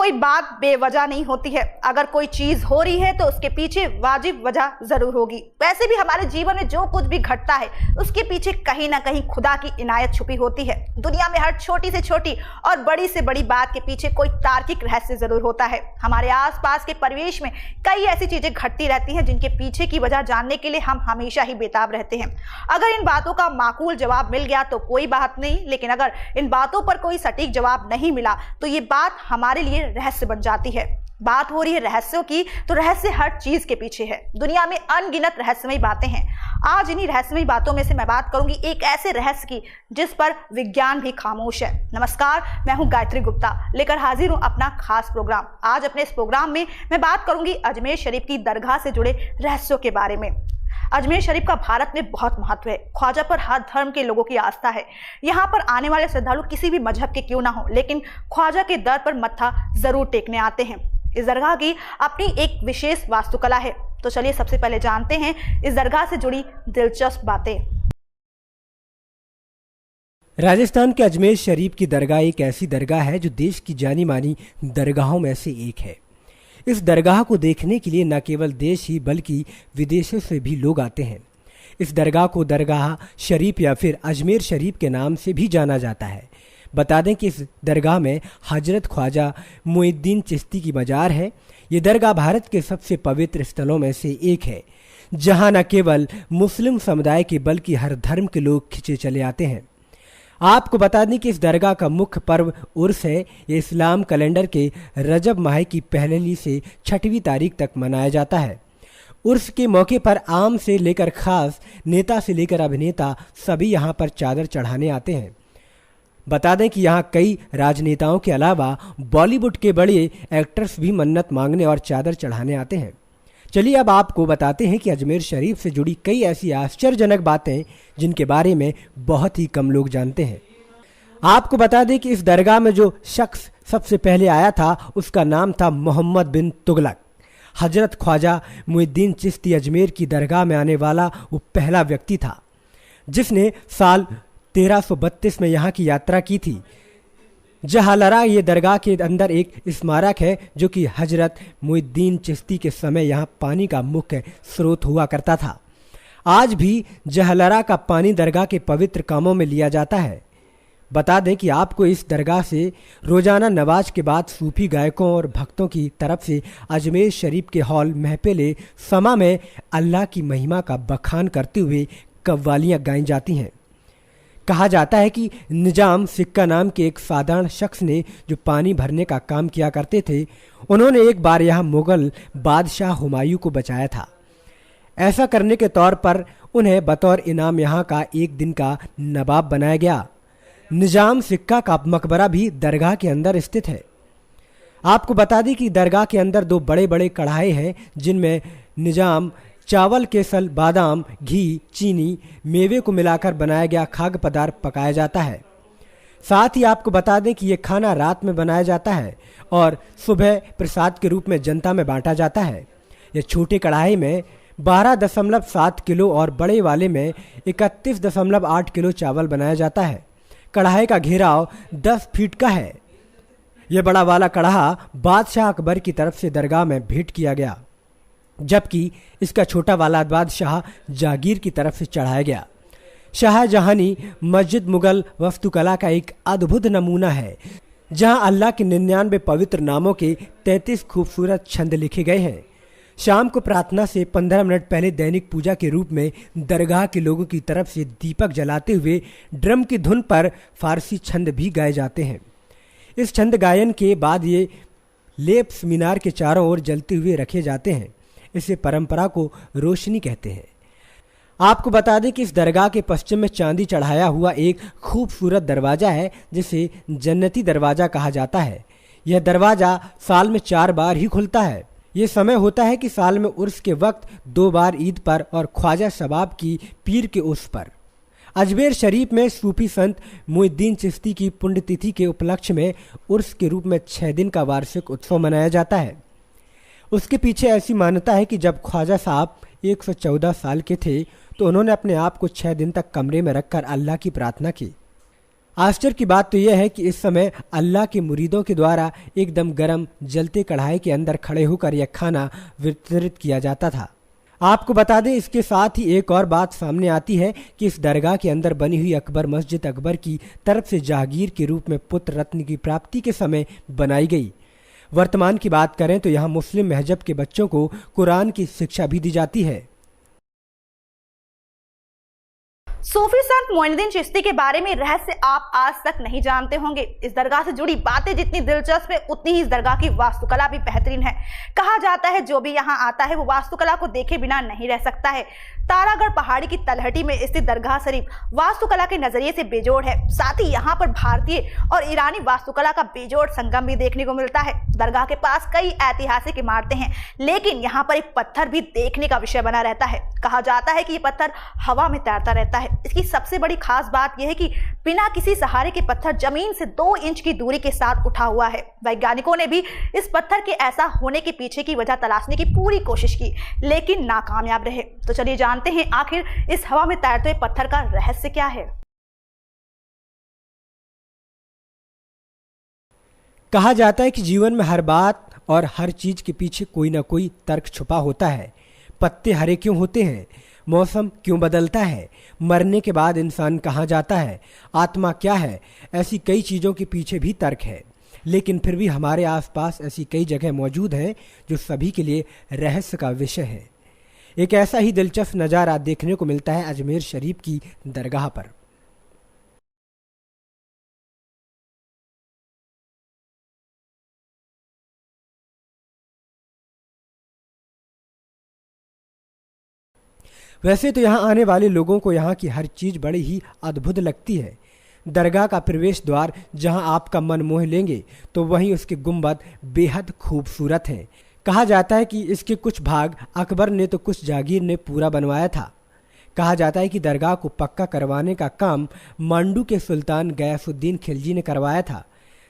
कोई बात बेवजह नहीं होती है। अगर कोई चीज हो रही है तो उसके पीछे वाजिब वजह जरूर होगी। वैसे भी हमारे जीवन में जो कुछ भी घटता है उसके पीछे कहीं ना कहीं खुदा की इनायत छुपी होती है। दुनिया में हर छोटी से छोटी और बड़ी से बड़ी बात के पीछे कोई तार्किक रहस्य जरूर होता है। हमारे आसपास के परिवेश में कई ऐसी चीजें घटती रहती हैं जिनके पीछे की वजह जानने के लिए हम हमेशा ही बेताब रहते हैं। अगर इन बातों का माकूल जवाब मिल गया तो कोई बात नहीं, लेकिन अगर इन बातों पर कोई सटीक जवाब नहीं मिला तो ये बात हमारे लिए रहस्य बन जाती है। बात हो रही है रहस्यों की, तो रहस्य हर चीज के पीछे है। दुनिया में अनगिनत रहस्यमयी बातें हैं। आज इन्हीं रहस्यमयी बातों में से मैं बात करूंगी एक ऐसे रहस्य की जिस पर विज्ञान भी खामोश है। नमस्कार, मैं हूं गायत्री गुप्ता, लेकर हाजिर हूं अपना खास प्रोग्राम। आज अपने इस प्रोग्राम में मैं बात करूंगी अजमेर शरीफ की दरगाह से जुड़े रहस्यों के बारे में। अजमेर शरीफ का भारत में बहुत महत्व है। ख्वाजा पर हर धर्म के लोगों की आस्था है। यहाँ पर आने वाले श्रद्धालु किसी भी मजहब के क्यों ना हो, लेकिन ख्वाजा के दर पर मत्था जरूर टेकने आते हैं। इस दरगाह की अपनी एक विशेष वास्तुकला है। तो चलिए सबसे पहले जानते हैं इस दरगाह से जुड़ी दिलचस्प बातें। राजस्थान के अजमेर शरीफ की दरगाह एक ऐसी दरगाह है जो देश की जानी मानी दरगाहों में से एक है। इस दरगाह को देखने के लिए न केवल देश ही बल्कि विदेशों से भी लोग आते हैं। इस दरगाह को दरगाह शरीफ या फिर अजमेर शरीफ के नाम से भी जाना जाता है। बता दें कि इस दरगाह में हजरत ख्वाजा मुइनुद्दीन चिश्ती की मजार है। ये दरगाह भारत के सबसे पवित्र स्थलों में से एक है, जहां न केवल मुस्लिम समुदाय के बल्कि हर धर्म के लोग खिंचे चले आते हैं। आपको बता दें कि इस दरगाह का मुख्य पर्व उर्स है। ये इस्लाम कैलेंडर के रजब माह की पहली से 6वीं तारीख तक मनाया जाता है। उर्स के मौके पर आम से लेकर खास, नेता से लेकर अभिनेता सभी यहाँ पर चादर चढ़ाने आते हैं। बता दें कि यहाँ कई राजनेताओं के अलावा बॉलीवुड के बड़े एक्टर्स भी मन्नत मांगने और चादर चढ़ाने आते हैं। चलिए अब आपको बताते हैं कि अजमेर शरीफ से जुड़ी कई ऐसी आश्चर्यजनक बातें जिनके बारे में बहुत ही कम लोग जानते हैं। आपको बता दें कि इस दरगाह में जो शख्स सबसे पहले आया था उसका नाम था मोहम्मद बिन तुगलक। हजरत ख्वाजा मुइनुद्दीन चिश्ती अजमेर की दरगाह में आने वाला वो पहला व्यक्ति था जिसने साल 1332 में यहाँ की यात्रा की थी। जहालरा ये दरगाह के अंदर एक स्मारक है जो कि हजरत मुइनुद्दीन चिश्ती के समय यहाँ पानी का मुख्य स्रोत हुआ करता था। आज भी जहालरा का पानी दरगाह के पवित्र कामों में लिया जाता है। बता दें कि आपको इस दरगाह से रोजाना नमाज के बाद सूफी गायकों और भक्तों की तरफ से अजमेर शरीफ के हॉल महफिल समा में अल्लाह की महिमा का बखान करते हुए कव्वालियाँ गाई जाती हैं। कहा जाता है कि निजाम सिक्का नाम के एक साधारण शख्स ने जो पानी भरने का काम किया करते थे, उन्होंने एक बार यहाँ मुगल बादशाह हुमायूं को बचाया था। ऐसा करने के तौर पर उन्हें बतौर इनाम यहाँ का एक दिन का नवाब बनाया गया। निजाम सिक्का का मकबरा भी दरगाह के अंदर स्थित है। आपको बता दें कि दरगाह के अंदर 2 बड़े बड़े कढ़ाई हैं जिनमें निजाम चावल, केसर, बादाम, घी, चीनी, मेवे को मिलाकर बनाया गया खाद्य पदार्थ पकाया जाता है। साथ ही आपको बता दें कि ये खाना रात में बनाया जाता है और सुबह प्रसाद के रूप में जनता में बांटा जाता है। ये छोटे कढ़ाई में 12.7 किलो और बड़े वाले में 31.8 किलो चावल बनाया जाता है। कढ़ाई का घेराव 10 फीट का है। यह बड़ा वाला कढ़ा बादशाह अकबर की तरफ से दरगाह में भेंट किया गया, जबकि इसका छोटा वाला बादशाह जागीर की तरफ से चढ़ाया गया। शाहजहानी मस्जिद मुगल वास्तुकला का एक अद्भुत नमूना है, जहां अल्लाह के 99 पवित्र नामों के 33 खूबसूरत छंद लिखे गए हैं। शाम को प्रार्थना से 15 मिनट पहले दैनिक पूजा के रूप में दरगाह के लोगों की तरफ से दीपक जलाते हुए ड्रम की धुन पर फारसी छंद भी गाए जाते हैं। इस छंद गायन के बाद ये लेप्स मीनार के चारों ओर जलते हुए रखे जाते हैं। इसे परंपरा को रोशनी कहते हैं। आपको बता दें कि इस दरगाह के पश्चिम में चांदी चढ़ाया हुआ एक खूबसूरत दरवाज़ा है जिसे जन्नती दरवाज़ा कहा जाता है। यह दरवाज़ा साल में 4 बार ही खुलता है। ये समय होता है कि साल में उर्स के वक्त 2 बार ईद पर और ख्वाजा शबाब की पीर के उर्स पर। अजमेर शरीफ में सूफी संत मुइनुद्दीन चिश्ती की पुण्यतिथि के उपलक्ष्य में उर्स के रूप में 6 दिन का वार्षिक उत्सव मनाया जाता है। उसके पीछे ऐसी मान्यता है कि जब ख्वाजा साहब 114 साल के थे तो उन्होंने अपने आप को 6 दिन तक कमरे में रखकर अल्लाह की प्रार्थना की। आश्चर्य की बात तो यह है कि इस समय अल्लाह के मुरीदों के द्वारा एकदम गरम जलते कढ़ाई के अंदर खड़े होकर यह खाना वितरित किया जाता था। आपको बता दें, इसके साथ ही एक और बात सामने आती है कि इस दरगाह के अंदर बनी हुई अकबर मस्जिद अकबर की तरफ से जहांगीर के रूप में पुत्र रत्न की प्राप्ति के समय बनाई गई। वर्तमान की बात करें तो यहाँ मुस्लिम महजब के बच्चों को कुरान की शिक्षा भी दी जाती है। सूफी संत मोइनुद्दीन चिश्ती के बारे में रहस्य आप आज तक नहीं जानते होंगे। इस दरगाह से जुड़ी बातें जितनी दिलचस्प है, उतनी ही इस दरगाह की वास्तुकला भी बेहतरीन है। कहा जाता है जो भी यहाँ आता है वो वास्तुकला को देखे बिना नहीं रह सकता है। तारागढ़ पहाड़ी की तलहटी में स्थित दरगाह शरीफ वास्तुकला के नजरिए से बेजोड़ है। साथ ही यहाँ पर भारतीय और ईरानी वास्तुकला का बेजोड़ संगम भी देखने को मिलता है। दरगाह के पास कई ऐतिहासिक इमारतें हैं, लेकिन यहाँ पर एक पत्थर भी देखने का विषय बना रहता है। कहा जाता है कि ये पत्थर हवा में तैरता रहता है। इसकी सबसे बड़ी खास बात यह है कि बिना किसी सहारे के पत्थर जमीन से 2 इंच की दूरी के साथ उठा हुआ है। वैज्ञानिकों ने भी इस पत्थर के ऐसा होने के पीछे की वजह तलाशने की पूरी कोशिश की, लेकिन नाकामयाब रहे। तो चलिए जानते हैं आखिर इस हवा में तैरते हुए पत्थर का रहस्य क्या है। कहा जाता है कि जीवन में हर बात और हर चीज के पीछे कोई ना कोई तर्क छुपा होता है। पत्ते हरे क्यों होते हैं? मौसम क्यों बदलता है? मरने के बाद इंसान कहाँ जाता है? आत्मा क्या है? ऐसी कई चीज़ों के पीछे भी तर्क है, लेकिन फिर भी हमारे आसपास ऐसी कई जगह मौजूद हैं जो सभी के लिए रहस्य का विषय है। एक ऐसा ही दिलचस्प नज़ारा देखने को मिलता है अजमेर शरीफ की दरगाह पर। वैसे तो यहाँ आने वाले लोगों को यहाँ की हर चीज़ बड़ी ही अद्भुत लगती है। दरगाह का प्रवेश द्वार जहाँ आपका मन मोह लेंगे, तो वहीं उसके गुंबद बेहद खूबसूरत हैं। कहा जाता है कि इसके कुछ भाग अकबर ने तो कुछ जागीर ने पूरा बनवाया था। कहा जाता है कि दरगाह को पक्का करवाने का काम मांडू के सुल्तान गयासुद्दीन खिलजी ने करवाया था।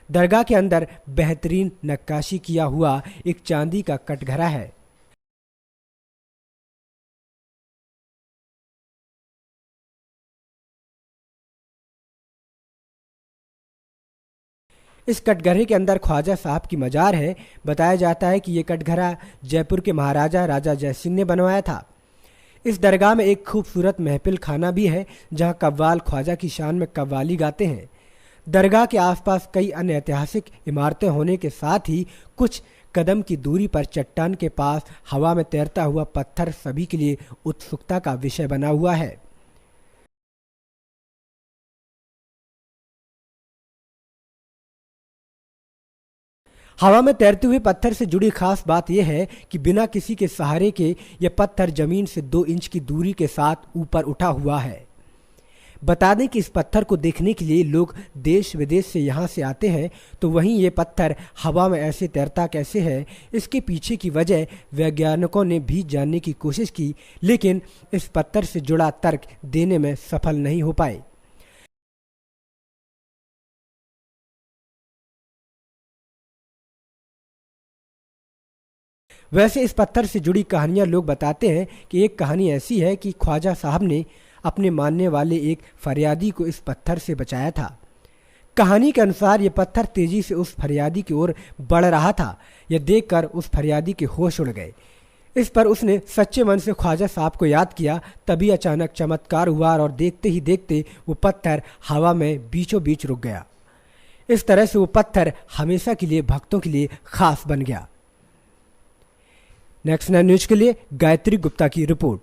दरगाह के अंदर बेहतरीन नक्काशी किया हुआ एक चांदी का कटघरा है। इस कटघरे के अंदर ख्वाजा साहब की मजार है। बताया जाता है कि ये कटघरा जयपुर के महाराजा राजा जयसिंह ने बनवाया था। इस दरगाह में एक खूबसूरत महफिल खाना भी है, जहां कव्वाल ख्वाजा की शान में कव्वाली गाते हैं। दरगाह के आसपास कई अन्य ऐतिहासिक इमारतें होने के साथ ही कुछ कदम की दूरी पर चट्टान के पास हवा में तैरता हुआ पत्थर सभी के लिए उत्सुकता का विषय बना हुआ है। हवा में तैरते हुए पत्थर से जुड़ी खास बात यह है कि बिना किसी के सहारे के यह पत्थर जमीन से 2 इंच की दूरी के साथ ऊपर उठा हुआ है। बता दें कि इस पत्थर को देखने के लिए लोग देश विदेश से यहाँ से आते हैं, तो वहीं ये पत्थर हवा में ऐसे तैरता कैसे है, इसके पीछे की वजह वैज्ञानिकों ने भी जानने की कोशिश की, लेकिन इस पत्थर से जुड़ा तर्क देने में सफल नहीं हो पाए। वैसे इस पत्थर से जुड़ी कहानियां लोग बताते हैं कि एक कहानी ऐसी है कि ख्वाजा साहब ने अपने मानने वाले एक फरियादी को इस पत्थर से बचाया था। कहानी के अनुसार ये पत्थर तेजी से उस फरियादी की ओर बढ़ रहा था। यह देखकर उस फरियादी के होश उड़ गए। इस पर उसने सच्चे मन से ख्वाजा साहब को याद किया। तभी अचानक चमत्कार हुआ और देखते ही देखते वो पत्थर हवा में बीचों बीच रुक गया। इस तरह से वो पत्थर हमेशा के लिए भक्तों के लिए खास बन गया। नेक्स्ट 9 न्यूज के लिए गायत्री गुप्ता की रिपोर्ट।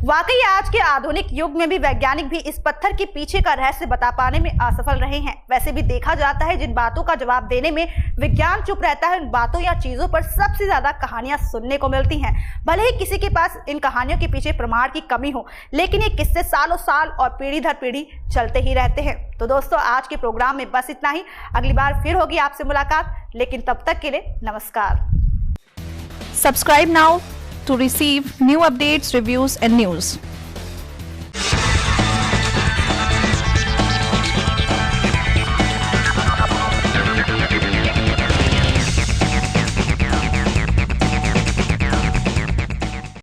वाकई आज के आधुनिक युग में भी वैज्ञानिक भी इस पत्थर के पीछे का रहस्य बता पाने में असफल रहे हैं। वैसे भी देखा जाता है जिन बातों का जवाब देने में विज्ञान चुप रहता है, उन बातों या चीजों पर सबसे ज्यादा कहानियां सुनने को मिलती हैं। भले ही किसी के पास इन कहानियों के पीछे प्रमाण की कमी हो, लेकिन ये किस्से सालों साल और पीढ़ी दर पीढ़ी चलते ही रहते हैं। तो दोस्तों, आज के प्रोग्राम में बस इतना ही। अगली बार फिर होगी आपसे मुलाकात, लेकिन तब तक के लिए नमस्कार। Subscribe now to receive new updates, reviews and news.